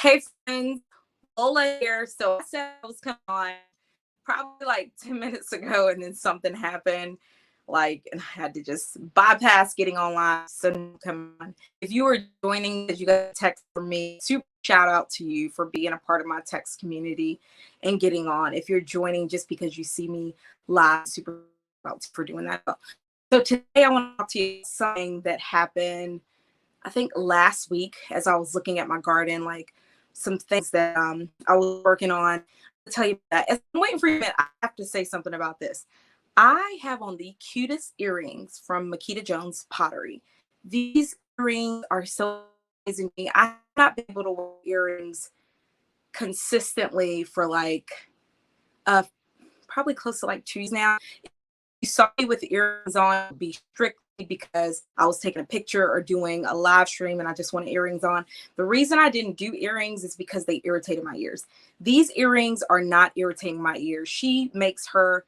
Hey friends, Lola here. So I said I was coming on probably like 10 minutes ago, and then something happened. And I had to just bypass getting online. So now come on. If you were joining because you got a text from me, super shout out to you for being a part of my text community and getting on. If you're joining just because you see me live, super shout out for doing that. So today I want to talk to you something that happened I think last week as I was looking at my garden, like some things that I was working on. I'll tell you that. As I'm waiting for you, I have to say something about this. I have on the cutest earrings from Makita Jones Pottery. These earrings are so amazing to me. I have not been able to wear earrings consistently for uh probably close to like 2 years now. You saw me with the earrings on, be strictly because I was taking a picture or doing a live stream and I just wanted earrings on. The reason I didn't do earrings is because they irritated my ears. These earrings are not irritating my ears. She makes her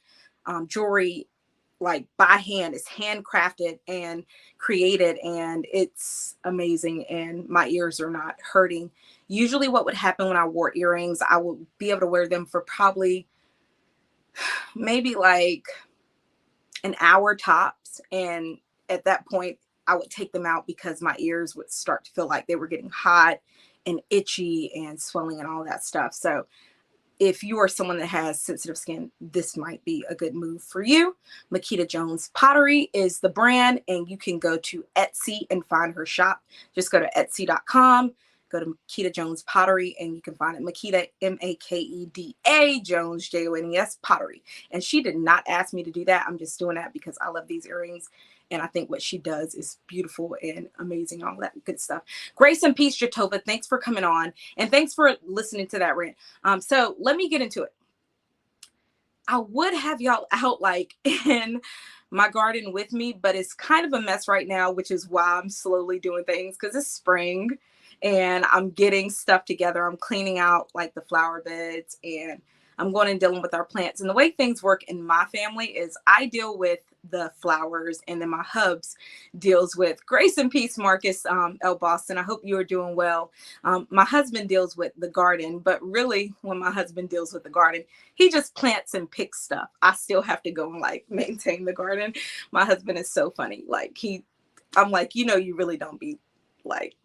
jewelry like by hand. It's handcrafted and created, and it's amazing, and my ears are not hurting. Usually what would happen when I wore earrings, I would be able to wear them for probably maybe like an hour tops, and at that point I would take them out because my ears would start to feel like they were getting hot and itchy and swelling and all that stuff. So if you are someone that has sensitive skin, this might be a good move for you. Makita Jones Pottery is the brand, and you can go to Etsy and find her shop. Just go to etsy.com, go to Makita Jones Pottery, and you can find it. Makita, Makeda, Jones, Jones, Pottery. And she did not ask me to do that. I'm just doing that because I love these earrings. And I think what she does is beautiful and amazing, all that good stuff. Grace and peace, Jatova. Thanks for coming on. And thanks for listening to that rant. So let me get into it. I would have y'all out like in my garden with me, but it's kind of a mess right now, which is why I'm slowly doing things, because it's spring and I'm getting stuff together. I'm cleaning out like the flower beds, and I'm going and dealing with our plants. And the way things work in my family is I deal with the flowers, and then my hubs deals with Grace and Peace, Marcus L. Boston. I hope you are doing well. My husband deals with the garden, but really when my husband deals with the garden, he just plants and picks stuff. I still have to go and like maintain the garden. My husband is so funny. I'm like, you really don't be like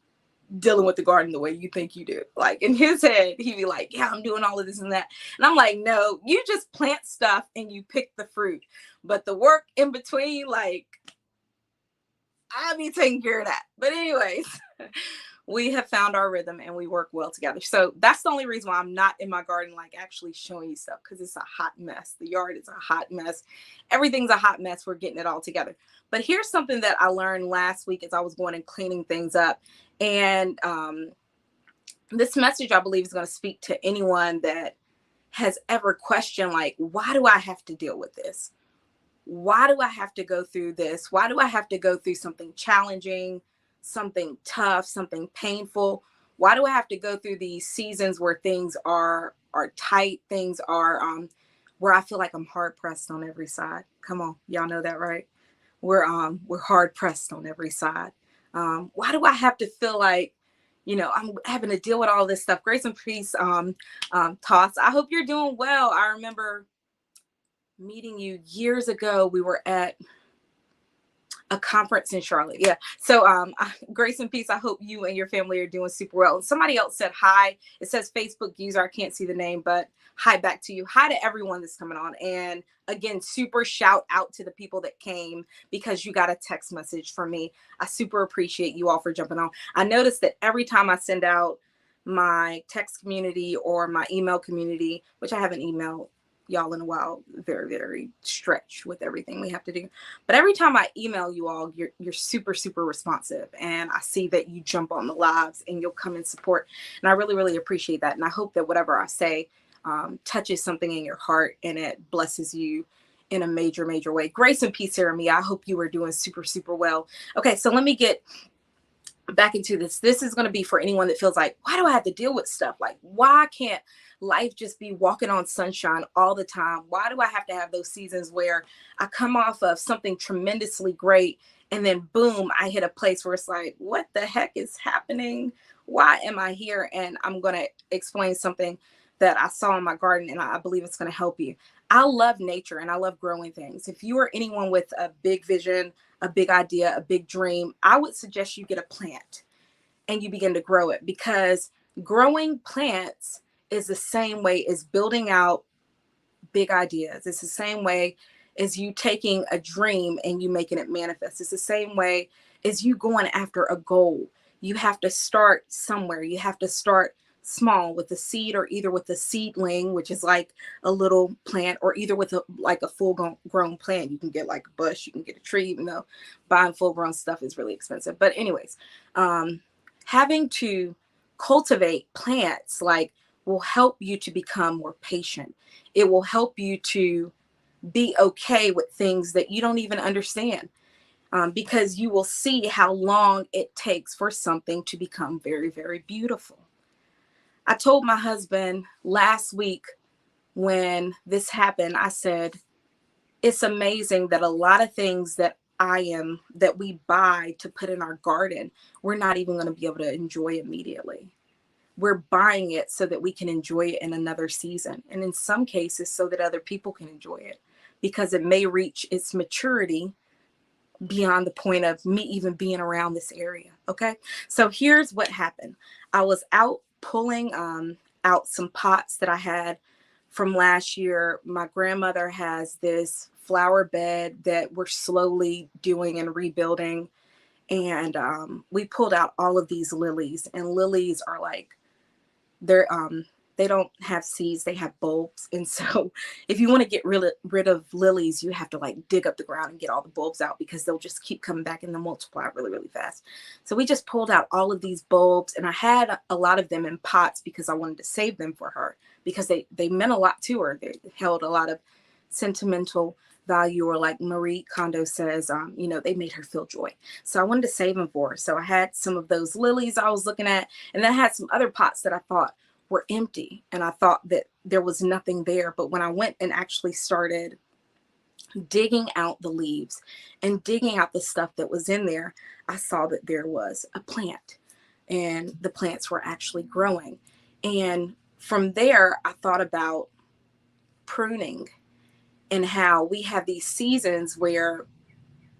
dealing with the garden the way you think you do. Like in his head, he'd be like, yeah, I'm doing all of this and that. And I'm like, no, you just plant stuff and you pick the fruit. But the work in between, like, I'll be taking care of that. But anyways, we have found our rhythm and we work well together. So that's the only reason why I'm not in my garden, like actually showing you stuff, because it's a hot mess. The yard is a hot mess. Everything's a hot mess. We're getting it all together. But here's something that I learned last week as I was going and cleaning things up. And this message, I believe, is going to speak to anyone that has ever questioned, like, why do I have to deal with this? Why do I have to go through this? Why do I have to go through something challenging, something tough, something painful? Why do I have to go through these seasons where things are tight, things are where I feel like I'm hard pressed on every side? Come on, y'all know that, right? We're hard pressed on every side. Why do I have to feel like, I'm having to deal with all this stuff? Grace and peace, Toss. I hope you're doing well. I remember meeting you years ago. We were at a conference in Charlotte. Yeah. So Grace and peace. I hope you and your family are doing super well. And somebody else said hi. It says Facebook user. I can't see the name, but hi back to you. Hi to everyone that's coming on. And again, super shout out to the people that came because you got a text message from me. I super appreciate you all for jumping on. I noticed that every time I send out my text community or my email community, which I haven't emailed y'all in a while, very, very stretched with everything we have to do. But every time I email you all, you're super, super responsive. And I see that you jump on the lives and you'll come and support. And I really, really appreciate that. And I hope that whatever I say touches something in your heart and it blesses you in a major, major way. Grace and peace, Sarah. I hope you are doing super, super well. Okay, so let me get back into this. This is going to be for anyone that feels like, why do I have to deal with stuff? Like, why can't life just be walking on sunshine all the time? Why do I have to have those seasons where I come off of something tremendously great and then boom, I hit a place where it's like, what the heck is happening? why am I here? And I'm going to explain something that I saw in my garden, and I believe it's going to help you. I love nature and I love growing things. If you are anyone with a big vision, a big idea, a big dream, I would suggest you get a plant and you begin to grow it, because growing plants is the same way as building out big ideas. It's the same way as you taking a dream and you making it manifest. It's the same way as you going after a goal. You have to start somewhere. You have to start small with a seed, or either with a seedling, which is like a little plant, or either with a full grown plant. You can get like a bush, you can get a tree, even though buying full grown stuff is really expensive. But anyways, having to cultivate plants like will help you to become more patient. It will help you to be okay with things that you don't even understand, because you will see how long it takes for something to become very, very beautiful. I told my husband last week when this happened, I said, it's amazing that a lot of things that we buy to put in our garden, we're not even going to be able to enjoy immediately. We're buying it so that we can enjoy it in another season. And in some cases, so that other people can enjoy it, because it may reach its maturity beyond the point of me even being around this area. Okay. So here's what happened. I was out pulling out some pots that I had from last year. My grandmother has this flower bed that we're slowly doing and rebuilding. And we pulled out all of these lilies, and lilies are like, they don't have seeds, they have bulbs. And so if you want to get rid of lilies, you have to like dig up the ground and get all the bulbs out, because they'll just keep coming back and they'll multiply really, really fast. So we just pulled out all of these bulbs, and I had a lot of them in pots because I wanted to save them for her, because they meant a lot to her. They held a lot of sentimental value, or like Marie Kondo says, they made her feel joy. So I wanted to save them for her. So I had some of those lilies I was looking at, and then I had some other pots that I thought were empty, and I thought that there was nothing there. But when I went and actually started digging out the leaves and digging out the stuff that was in there, I saw that there was a plant, and the plants were actually growing. And from there, I thought about pruning, and how we have these seasons where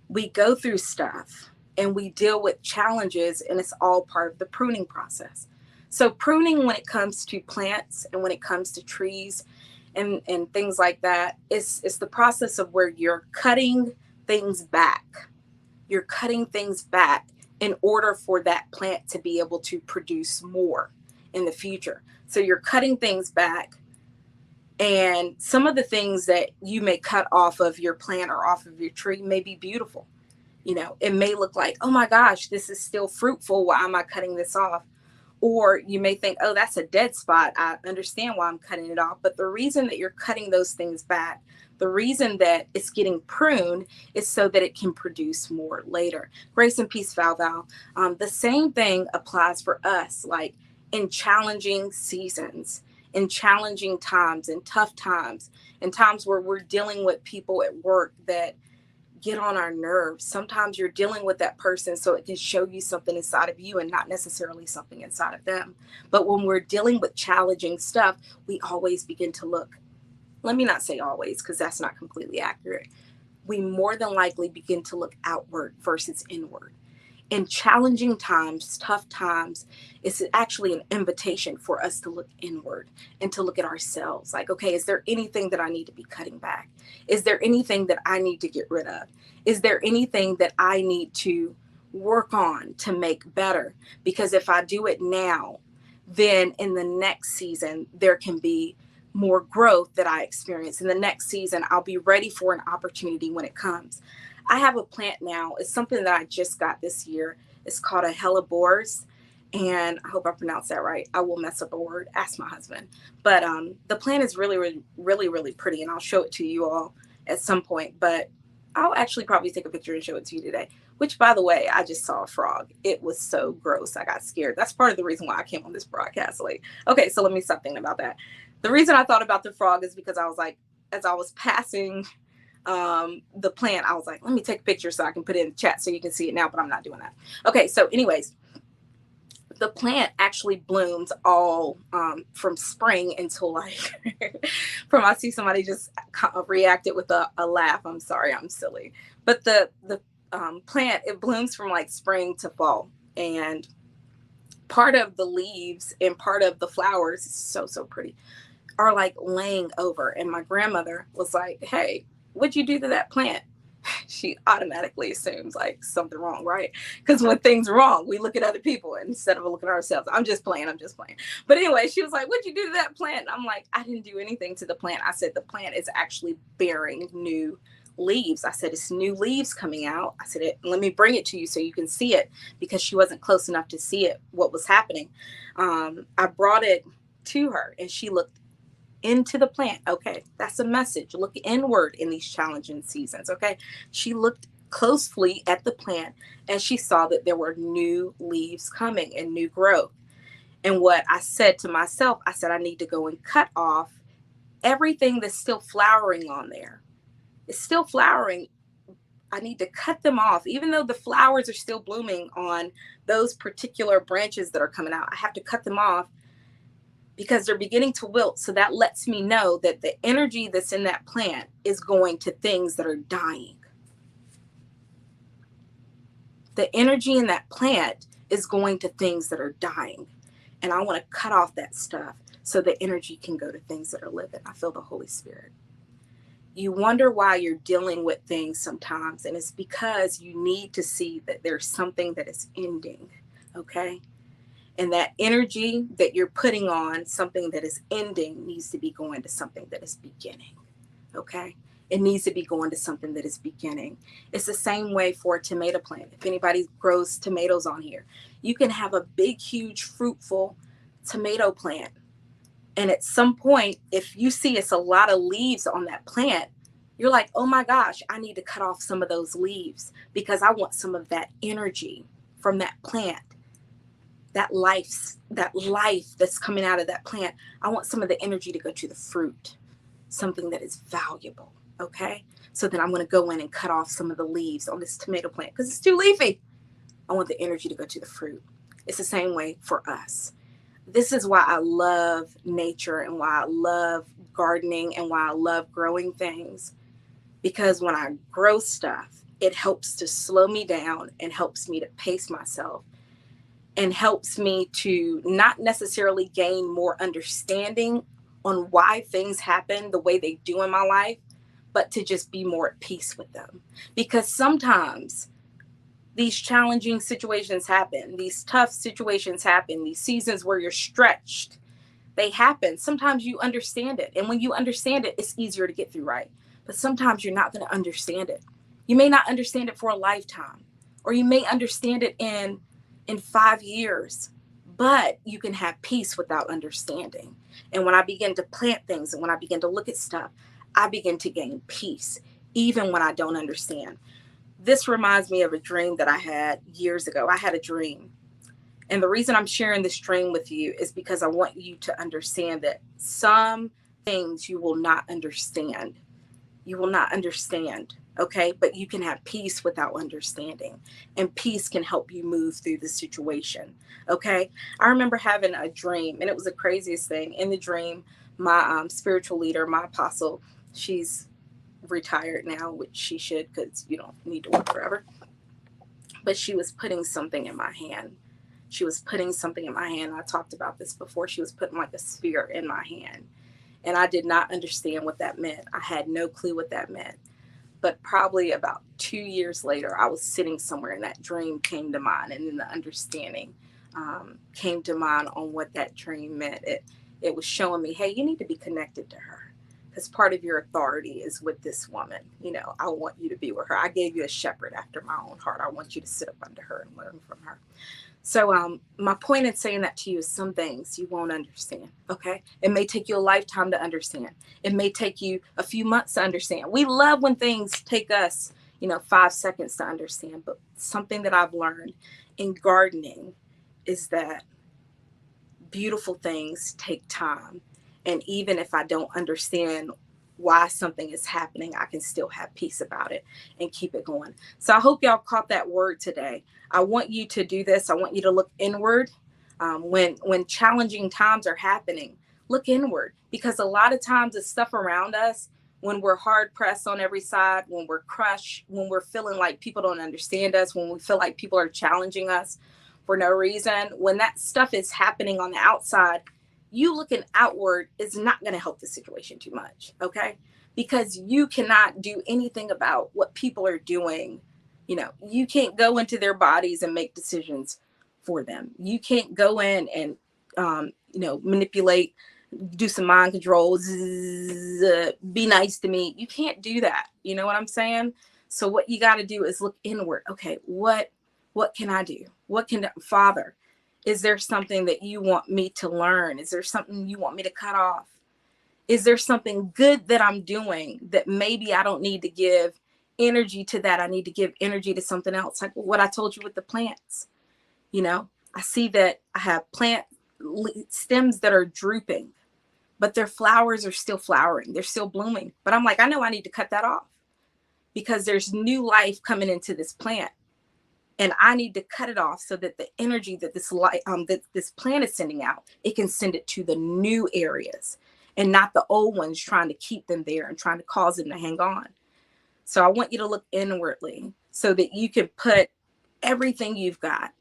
we go through stuff and we deal with challenges, and it's all part of the pruning process. So pruning, when it comes to plants and when it comes to trees and things like that, it's the process of where you're cutting things back. You're cutting things back in order for that plant to be able to produce more in the future. So you're cutting things back, and some of the things that you may cut off of your plant or off of your tree may be beautiful. It may look like, oh my gosh, this is still fruitful. Why am I cutting this off? Or you may think, oh, that's a dead spot. I understand why I'm cutting it off. But the reason that you're cutting those things back, the reason that it's getting pruned, is so that it can produce more later. Grace and peace, Val. The same thing applies for us, like in challenging seasons, in challenging times, in tough times, in times where we're dealing with people at work that get on our nerves. Sometimes you're dealing with that person so it can show you something inside of you and not necessarily something inside of them. But when we're dealing with challenging stuff, we always begin to look. Let me not say always, because that's not completely accurate. We more than likely begin to look outward versus inward. In challenging times, tough times, it's actually an invitation for us to look inward and to look at ourselves. Like, okay, is there anything that I need to be cutting back? Is there anything that I need to get rid of? Is there anything that I need to work on to make better? Because if I do it now, then in the next season, there can be more growth that I experience. In the next season, I'll be ready for an opportunity when it comes. I have a plant now. It's something that I just got this year. It's called a hellebores, and I hope I pronounced that right. I will mess up a word. Ask my husband. But the plant is really, really, really, really pretty, and I'll show it to you all at some point. But I'll actually probably take a picture and show it to you today. Which, by the way, I just saw a frog. It was so gross. I got scared. That's part of the reason why I came on this broadcast late. Okay, so let me stop thinking about that. The reason I thought about the frog is because I was like, as I was passing the plant, I was like, let me take a picture so I can put it in the chat so you can see it now, but I'm not doing that. Okay, so anyways, the plant actually blooms all from spring until like from I see somebody just reacted with a laugh. I'm sorry, I'm silly. But the plant, it blooms from like spring to fall, and part of the leaves and part of the flowers, so pretty, are like laying over. And my grandmother was like, hey, what'd you do to that plant? She automatically assumes like something wrong, right? Because when things are wrong, we look at other people instead of looking at ourselves. I'm just playing. But anyway, she was like, what'd you do to that plant? And I'm like, I didn't do anything to the plant. I said, the plant is actually bearing new leaves. I said, it's new leaves coming out. I said, let me bring it to you so you can see it, because she wasn't close enough to see it, what was happening. I brought it to her and she looked into the plant. Okay, that's a message. Look inward in these challenging seasons. Okay, she looked closely at the plant and she saw that there were new leaves coming and new growth. And what I said to myself, I said, I need to go and cut off everything that's still flowering on there. It's still flowering. I need to cut them off. Even though the flowers are still blooming on those particular branches that are coming out, I have to cut them off because they're beginning to wilt. So that lets me know that the energy that's in that plant is going to things that are dying. The energy in that plant is going to things that are dying. And I want to cut off that stuff so the energy can go to things that are living. I feel the Holy Spirit. You wonder why you're dealing with things sometimes, and it's because you need to see that there's something that is ending, okay? And that energy that you're putting on something that is ending needs to be going to something that is beginning, okay? It needs to be going to something that is beginning. It's the same way for a tomato plant. If anybody grows tomatoes on here, you can have a big, huge, fruitful tomato plant. And at some point, if you see it's a lot of leaves on that plant, you're like, oh my gosh, I need to cut off some of those leaves because I want some of that energy from that plant. That life that's coming out of that plant. I want some of the energy to go to the fruit, something that is valuable, okay? So then I'm going to go in and cut off some of the leaves on this tomato plant because it's too leafy. I want the energy to go to the fruit. It's the same way for us. This is why I love nature and why I love gardening and why I love growing things. Because when I grow stuff, it helps to slow me down and helps me to pace myself and helps me to not necessarily gain more understanding on why things happen the way they do in my life, but to just be more at peace with them. Because sometimes these challenging situations happen, these tough situations happen, these seasons where you're stretched, they happen. Sometimes you understand it. And when you understand it, it's easier to get through, right? But sometimes you're not going to understand it. You may not understand it for a lifetime, or you may understand it in 5 years, but you can have peace without understanding. And when I begin to plant things and when I begin to look at stuff, I begin to gain peace, even when I don't understand. This reminds me of a dream that I had years ago. I had a dream. And the reason I'm sharing this dream with you is because I want you to understand that some things you will not understand. You will not understand, okay? But you can have peace without understanding. And peace can help you move through the situation, okay? I remember having a dream, and it was the craziest thing. In the dream, my spiritual leader, my apostle, she's retired now, which she should, because you don't need to work forever. But she was putting something in my hand. She was putting something in my hand. I talked about this before. She was putting like a sphere in my hand. And I did not understand what that meant. I had no clue what that meant. But probably about 2 years later, I was sitting somewhere and that dream came to mind. And then the understanding came to mind on what that dream meant. It was showing me, hey, you need to be connected to her. Because part of your authority is with this woman. You know, I want you to be with her. I gave you a shepherd after my own heart. I want you to sit up under her and learn from her. So my point in saying that to you is some things you won't understand, okay? It may take you a lifetime to understand. It may take you a few months to understand. We love when things take us, 5 seconds to understand. But something that I've learned in gardening is that beautiful things take time. And even if I don't understand why something is happening, I can still have peace about it and keep it going. So I hope y'all caught that word today. I want you to do this. I want you to look inward. When challenging times are happening, look inward, because a lot of times the stuff around us, when we're hard pressed on every side, when we're crushed, when we're feeling like people don't understand us, when we feel like people are challenging us for no reason, when that stuff is happening on the outside, you looking outward is not going to help the situation too much. Okay. Because you cannot do anything about what people are doing. You know, you can't go into their bodies and make decisions for them. You can't go in and, manipulate, do some mind control, be nice to me. You can't do that. You know what I'm saying? So what you got to do is look inward. Okay, what can I do? Father, is there something that you want me to learn? Is there something you want me to cut off? Is there something good that I'm doing that maybe I don't need to give energy to that? I need to give energy to something else. Like what I told you with the plants. You know, I see that I have plant stems that are drooping, but their flowers are still flowering. They're still blooming. But I'm like, I know I need to cut that off because there's new life coming into this plant. And I need to cut it off so that the energy that this plant is sending out, it can send it to the new areas and not the old ones trying to keep them there and trying to cause them to hang on. So I want you to look inwardly so that you can put everything you've got,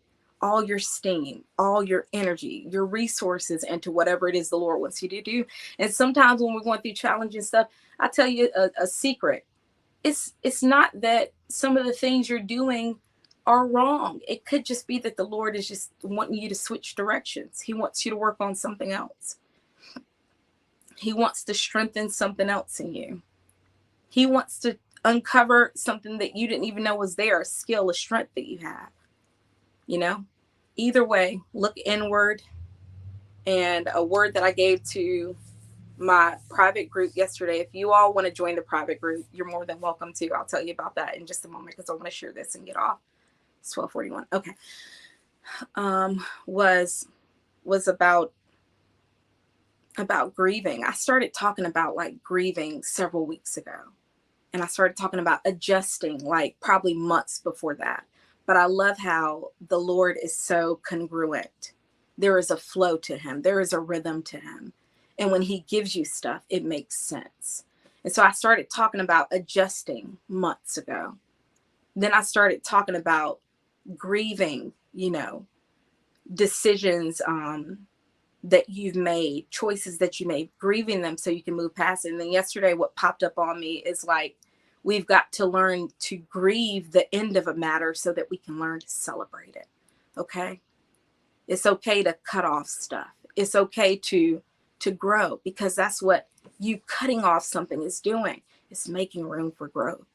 all your steam, all your energy, your resources into whatever it is the Lord wants you to do. And sometimes when we're going through challenging stuff, I tell you a secret. It's not that some of the things you're doing are wrong. It could just be that the Lord is just wanting you to switch directions. He wants you to work on something else. He wants to strengthen something else in you. He wants to uncover something that you didn't even know was there, a skill, a strength that you have. You know, either way, look inward. And a word that I gave to my private group yesterday, if you all want to join the private group, you're more than welcome to. I'll tell you about that in just a moment because I want to share this and get off. It's 12:41. Okay. Was about grieving. I started talking about like grieving several weeks ago. And I started talking about adjusting like probably months before that. But I love how the Lord is so congruent. There is a flow to him. There is a rhythm to him. And when he gives you stuff, it makes sense. And so I started talking about adjusting months ago. Then I started talking about grieving, decisions that you've made, choices that you made, grieving them so you can move past it. And then yesterday, what popped up on me is like, we've got to learn to grieve the end of a matter so that we can learn to celebrate it. Okay. It's okay to cut off stuff. It's okay to grow, because that's what you cutting off something is doing. It's making room for growth.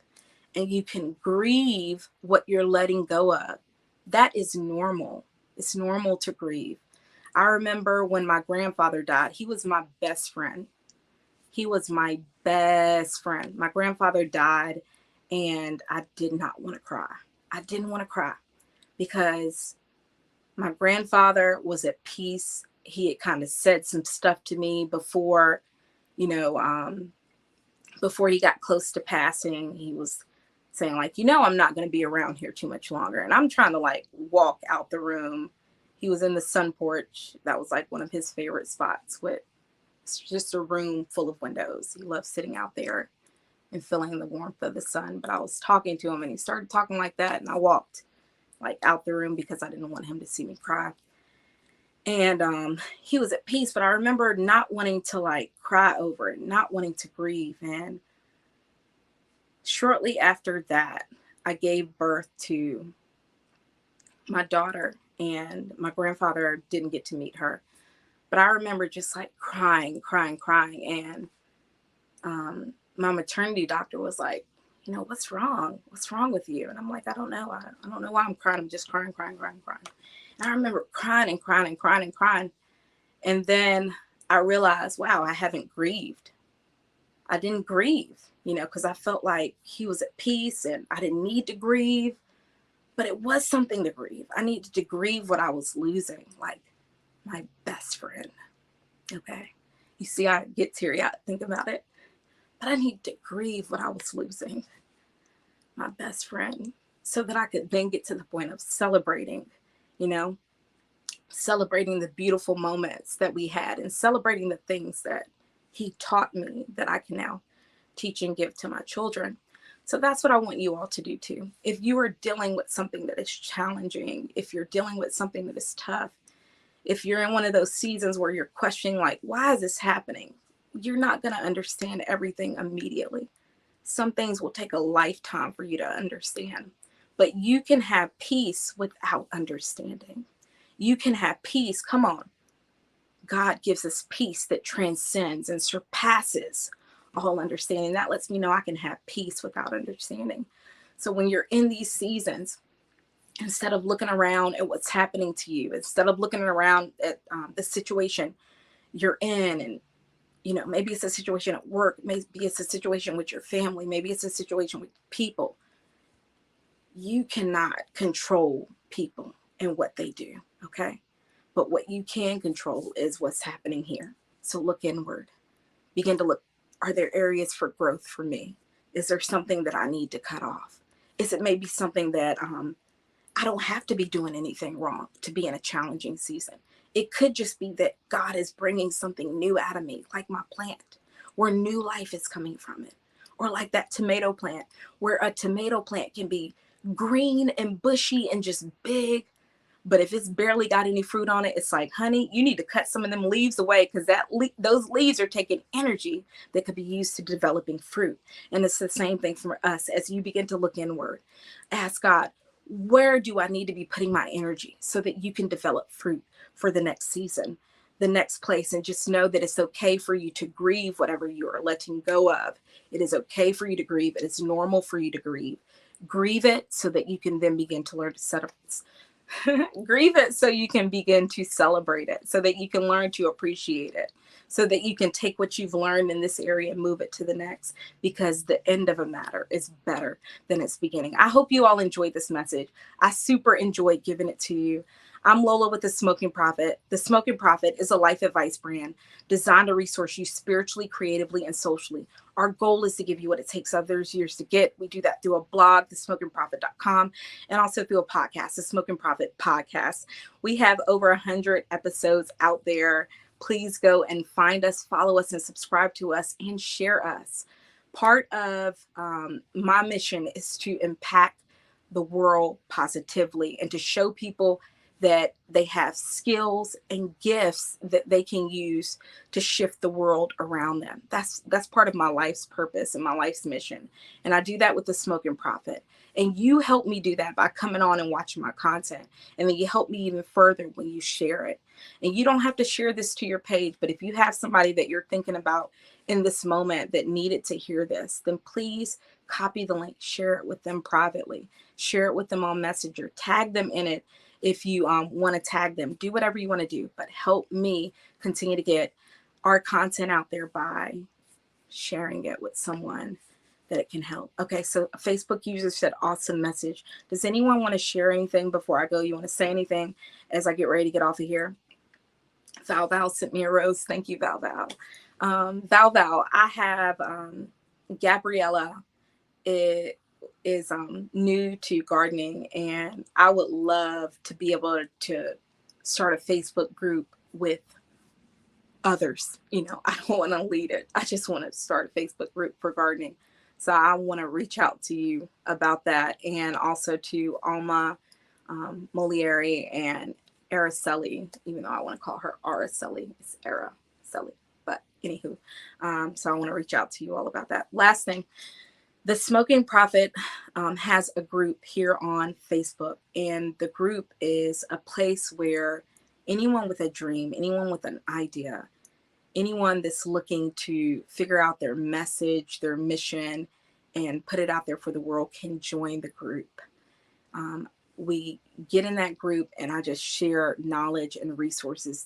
And you can grieve what you're letting go of. That is normal. It's normal to grieve. I remember when my grandfather died, he was my best friend. He was my best friend. My grandfather died and I did not want to cry. I didn't want to cry because my grandfather was at peace. He had kind of said some stuff to me before, before he got close to passing. He was saying like, I'm not going to be around here too much longer. And I'm trying to like walk out the room. He was in the sun porch. That was like one of his favorite spots, with just a room full of windows. He loved sitting out there and feeling the warmth of the sun. But I was talking to him and he started talking like that. And I walked like out the room because I didn't want him to see me cry. And he was at peace, but I remember not wanting to like cry over it, not wanting to grieve. And shortly after that, I gave birth to my daughter, and my grandfather didn't get to meet her. But I remember just like crying. And my maternity doctor was like, what's wrong? What's wrong with you? And I'm like, I don't know. I don't know why I'm crying. I'm just crying. And I remember crying. And then I realized, wow, I haven't grieved. I didn't grieve, because I felt like he was at peace and I didn't need to grieve. But it was something to grieve. I needed to grieve what I was losing, like my best friend. Okay. You see, I get teary-eyed think about it. But I need to grieve what I was losing, my best friend, so that I could then get to the point of celebrating, celebrating the beautiful moments that we had, and celebrating the things that he taught me that I can now teach and give to my children. So that's what I want you all to do too. If you are dealing with something that is challenging, if you're dealing with something that is tough, if you're in one of those seasons where you're questioning, like, why is this happening? You're not going to understand everything immediately. Some things will take a lifetime for you to understand, but you can have peace without understanding. You can have peace. Come on. God gives us peace that transcends and surpasses all understanding. That lets me know I can have peace without understanding. So when you're in these seasons, instead of looking around at what's happening to you, instead of looking around at the situation you're in, and maybe it's a situation at work, maybe it's a situation with your family, maybe it's a situation with people. You cannot control people and what they do, okay? But what you can control is what's happening here. So look inward. Begin to look. Are there areas for growth for me? Is there something that I need to cut off? Is it maybe something that I don't have to be doing anything wrong to be in a challenging season? It could just be that God is bringing something new out of me, like my plant, where new life is coming from it. Or like that tomato plant, where a tomato plant can be green and bushy and just big, but if it's barely got any fruit on it, it's like, honey, you need to cut some of them leaves away, because those leaves are taking energy that could be used to developing fruit. And it's the same thing for us. As you begin to look inward, ask God, where do I need to be putting my energy so that you can develop fruit for the next season, the next place? And just know that it's okay for you to grieve whatever you are letting go of. It is okay for you to grieve. It is normal for you to grieve. Grieve it so that you can then begin to learn to set up. Grieve it so you can begin to celebrate it, so that you can learn to appreciate it, so that you can take what you've learned in this area and move it to the next, because the end of a matter is better than its beginning. I hope you all enjoyed this message. I super enjoyed giving it to you. I'm Lola with The Smoking Prophet. The Smoking Prophet is a life advice brand designed to resource you spiritually, creatively, and socially. Our goal is to give you what it takes others years to get. We do that through a blog, thesmokingprophet.com, and also through a podcast, The Smoking Prophet Podcast. We have over 100 episodes out there. Please go and find us, follow us, and subscribe to us, and share us. Part of my mission is to impact the world positively and to show people that they have skills and gifts that they can use to shift the world around them. That's part of my life's purpose and my life's mission. And I do that with The Smoking Prophet. And you help me do that by coming on and watching my content. And then you help me even further when you share it. And you don't have to share this to your page, but if you have somebody that you're thinking about in this moment that needed to hear this, then please copy the link, share it with them privately, share it with them on Messenger, tag them in it. If you want to tag them, do whatever you want to do, but help me continue to get our content out there by sharing it with someone that it can help. Okay, so a Facebook user said, awesome message. Does anyone want to share anything before I go? You want to say anything as I get ready to get off of here? Val sent me a rose. Thank you, Val. Val, I have Gabriella. It is new to gardening, and I would love to be able to start a Facebook group with others. I don't want to lead it. I just want to start a Facebook group for gardening. So I want to reach out to you about that, and also to Alma Molieri and Araceli, even though I want to call her Araceli. It's Araceli. But anywho, so I want to reach out to you all about that. Last thing, The Smoking Prophet has a group here on Facebook, and the group is a place where anyone with a dream, anyone with an idea, anyone that's looking to figure out their message, their mission, and put it out there for the world can join the group. We get in that group, and I just share knowledge and resources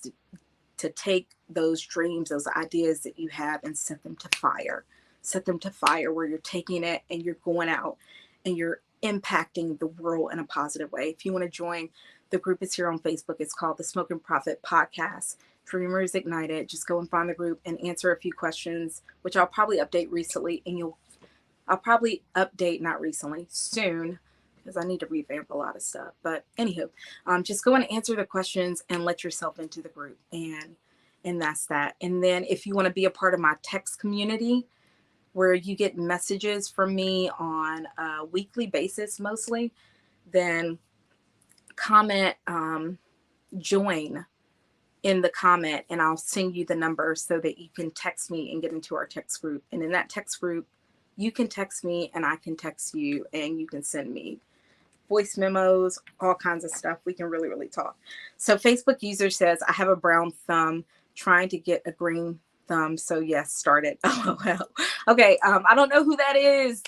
to take those dreams, those ideas that you have, and set them to fire. Set them to fire, where you're taking it and you're going out and you're impacting the world in a positive way. If you want to join, the group is here on Facebook. It's called The Smoking Prophet Podcast. Dreamers Ignited. Just go and find the group and answer a few questions, which I'll probably update recently, and I'll probably update, not recently, soon, because I need to revamp a lot of stuff. But anywho, just go and answer the questions and let yourself into the group, and that's that. And then if you want to be a part of my text community, where you get messages from me on a weekly basis mostly, then comment join in the comment, and I'll send you the number so that you can text me and get into our text group. And in that text group, you can text me and I can text you, and you can send me voice memos, all kinds of stuff. We can really, really talk. So Facebook user says, I have a brown thumb trying to get a green thumb. So yes, start it. LOL. Okay. I don't know who that is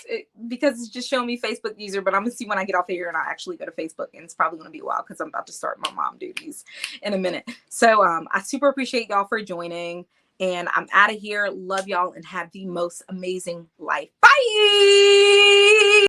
because it's just showing me Facebook user, but I'm gonna see when I get off of here and I actually go to Facebook, and it's probably gonna be a while because I'm about to start my mom duties in a minute. So I super appreciate y'all for joining, and I'm out of here. Love y'all and have the most amazing life. Bye.